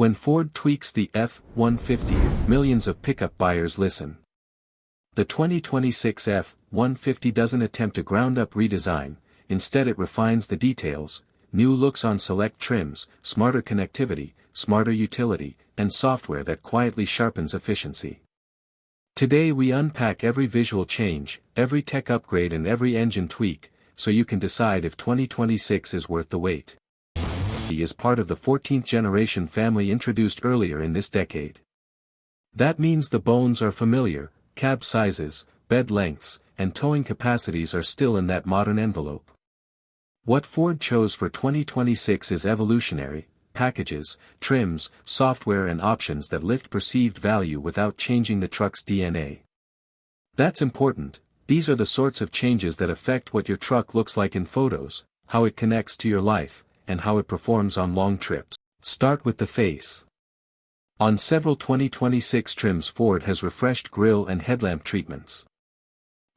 When Ford tweaks the F-150, millions of pickup buyers listen. The 2026 F-150 doesn't attempt a ground-up redesign, instead it refines the details, new looks on select trims, smarter connectivity, smarter utility, and software that quietly sharpens efficiency. Today we unpack every visual change, every tech upgrade and every engine tweak, so you can decide if 2026 is worth the wait. Is part of the 14th generation family introduced earlier in this decade. That means the bones are familiar, cab sizes, bed lengths, and towing capacities are still in that modern envelope. What Ford chose for 2026 is evolutionary, packages, trims, software and options that lift perceived value without changing the truck's DNA. That's important. These are the sorts of changes that affect what your truck looks like in photos, how it connects to your life, and how it performs on long trips. Start with the face. On several 2026 trims Ford has refreshed grille and headlamp treatments.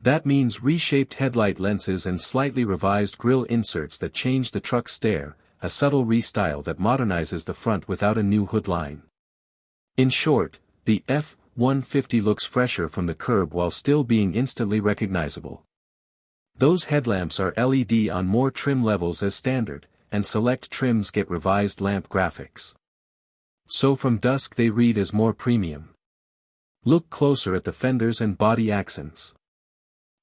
That means reshaped headlight lenses and slightly revised grille inserts that change the truck's stare, a subtle restyle that modernizes the front without a new hood line. In short, the F-150 looks fresher from the curb while still being instantly recognizable. Those headlamps are LED on more trim levels as standard, and select trims get revised lamp graphics. So from dusk they read as more premium. Look closer at the fenders and body accents.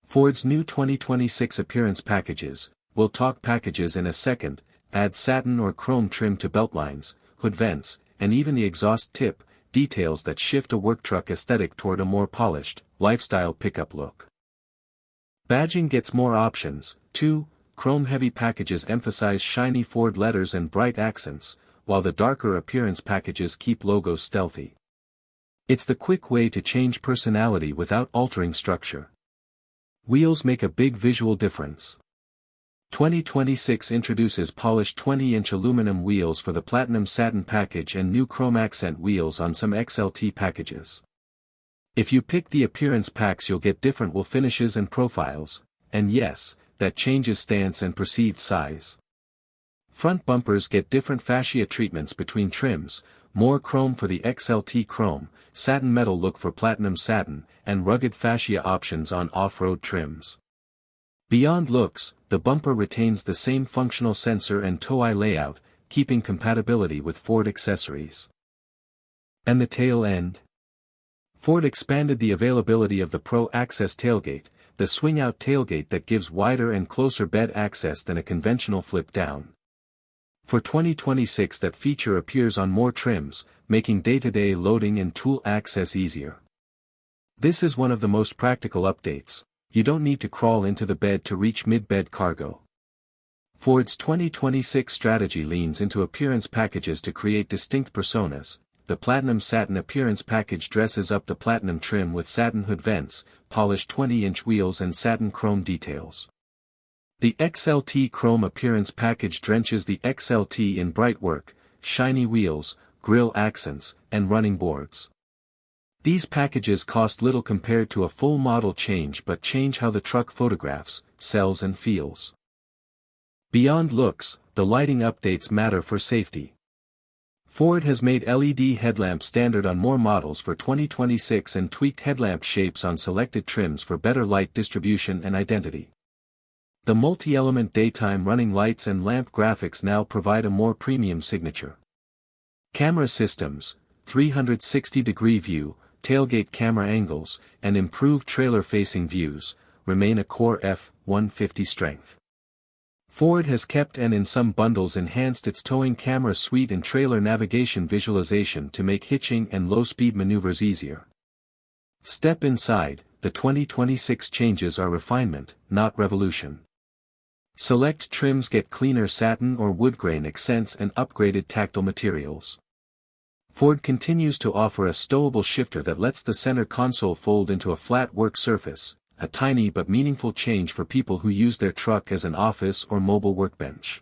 Ford's new 2026 appearance packages, we'll talk packages in a second, add satin or chrome trim to beltlines, hood vents, and even the exhaust tip, details that shift a work truck aesthetic toward a more polished, lifestyle pickup look. Badging gets more options, too. Chrome-heavy packages emphasize shiny Ford letters and bright accents, while the darker appearance packages keep logos stealthy. It's the quick way to change personality without altering structure. Wheels make a big visual difference. 2026 introduces polished 20-inch aluminum wheels for the platinum satin package and new chrome accent wheels on some XLT packages. If you pick the appearance packs you'll get different wheel finishes and profiles, and yes, that changes stance and perceived size. Front bumpers get different fascia treatments between trims, more chrome for the XLT chrome, satin metal look for platinum satin, and rugged fascia options on off-road trims. Beyond looks, the bumper retains the same functional sensor and tow eye layout, keeping compatibility with Ford accessories. And the tail end? Ford expanded the availability of the Pro Access tailgate, the swing-out tailgate that gives wider and closer bed access than a conventional flip-down. For 2026 that feature appears on more trims, making day-to-day loading and tool access easier. This is one of the most practical updates. You don't need to crawl into the bed to reach mid-bed cargo. Ford's 2026 strategy leans into appearance packages to create distinct personas. The Platinum Satin Appearance Package dresses up the platinum trim with satin hood vents, polished 20-inch wheels and satin chrome details. The XLT Chrome Appearance Package drenches the XLT in bright work, shiny wheels, grille accents, and running boards. These packages cost little compared to a full model change but change how the truck photographs, sells and feels. Beyond looks, the lighting updates matter for safety. Ford has made LED headlamps standard on more models for 2026 and tweaked headlamp shapes on selected trims for better light distribution and identity. The multi-element daytime running lights and lamp graphics now provide a more premium signature. Camera systems, 360-degree view, tailgate camera angles, and improved trailer-facing views, remain a core F-150 strength. Ford has kept and in some bundles enhanced its towing camera suite and trailer navigation visualization to make hitching and low-speed maneuvers easier. Step inside, the 2026 changes are refinement, not revolution. Select trims get cleaner satin or wood grain accents and upgraded tactile materials. Ford continues to offer a stowable shifter that lets the center console fold into a flat work surface, a tiny but meaningful change for people who use their truck as an office or mobile workbench.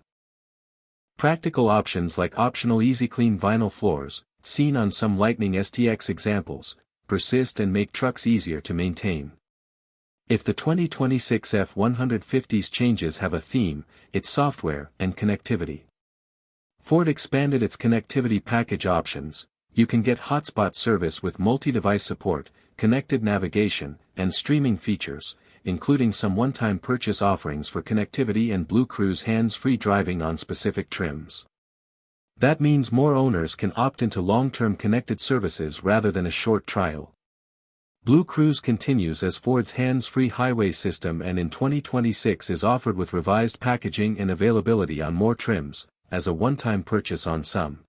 Practical options like optional Easy Clean vinyl floors, seen on some Lightning STX examples, persist and make trucks easier to maintain. If the 2026 F-150's changes have a theme, it's software and connectivity. Ford expanded its connectivity package options. You can get hotspot service with multi-device support, connected navigation, and streaming features, including some one-time purchase offerings for connectivity and Blue Cruise hands-free driving on specific trims. That means more owners can opt into long-term connected services rather than a short trial. Blue Cruise continues as Ford's hands-free highway system and in 2026 is offered with revised packaging and availability on more trims, as a one-time purchase on some.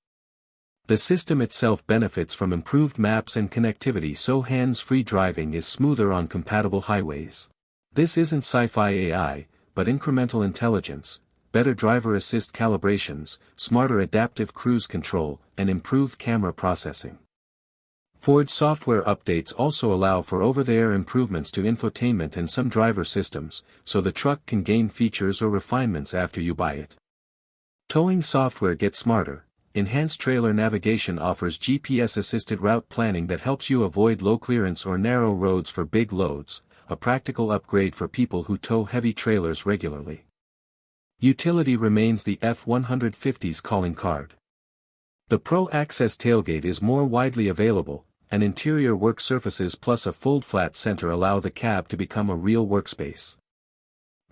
The system itself benefits from improved maps and connectivity, so hands-free driving is smoother on compatible highways. This isn't sci-fi AI, but incremental intelligence, better driver assist calibrations, smarter adaptive cruise control, and improved camera processing. Ford's software updates also allow for over-the-air improvements to infotainment and some driver systems, so the truck can gain features or refinements after you buy it. Towing software gets smarter. Enhanced trailer navigation offers GPS-assisted route planning that helps you avoid low-clearance or narrow roads for big loads, a practical upgrade for people who tow heavy trailers regularly. Utility remains the F-150's calling card. The Pro Access tailgate is more widely available, and interior work surfaces plus a fold-flat center allow the cab to become a real workspace.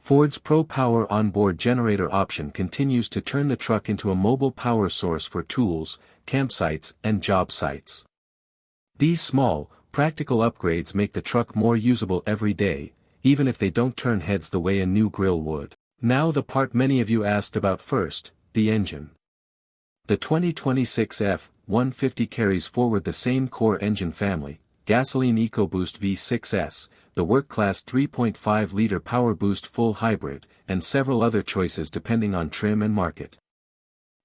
Ford's Pro Power onboard generator option continues to turn the truck into a mobile power source for tools, campsites, and job sites. These small, practical upgrades make the truck more usable every day, even if they don't turn heads the way a new grille would. Now the part many of you asked about first, the engine. The 2026 F-150 carries forward the same core engine family, gasoline EcoBoost V6S, the work-class 3.5-liter PowerBoost full hybrid, and several other choices depending on trim and market.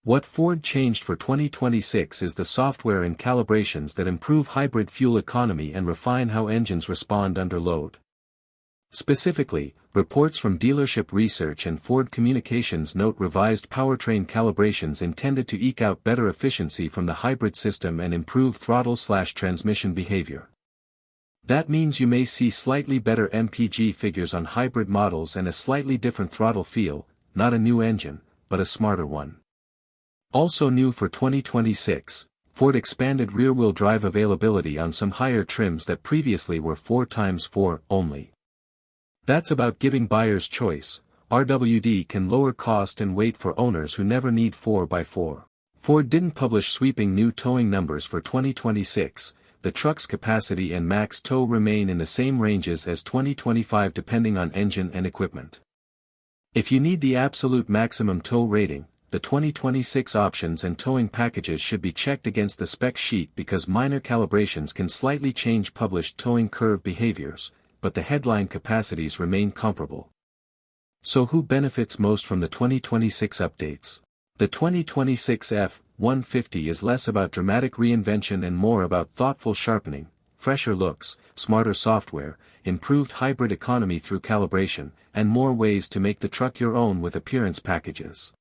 What Ford changed for 2026 is the software and calibrations that improve hybrid fuel economy and refine how engines respond under load. Specifically, reports from dealership research and Ford Communications note revised powertrain calibrations intended to eke out better efficiency from the hybrid system and improve throttle/transmission behavior. That means you may see slightly better MPG figures on hybrid models and a slightly different throttle feel, not a new engine, but a smarter one. Also new for 2026, Ford expanded rear-wheel drive availability on some higher trims that previously were 4x4 only. That's about giving buyers choice. RWD can lower cost and weight for owners who never need 4x4. Ford didn't publish sweeping new towing numbers for 2026, the truck's capacity and max tow remain in the same ranges as 2025 depending on engine and equipment. If you need the absolute maximum tow rating, the 2026 options and towing packages should be checked against the spec sheet because minor calibrations can slightly change published towing curve behaviors, but the headline capacities remain comparable. So who benefits most from the 2026 updates? The 2026 F-150 is less about dramatic reinvention and more about thoughtful sharpening, fresher looks, smarter software, improved hybrid economy through calibration, and more ways to make the truck your own with appearance packages.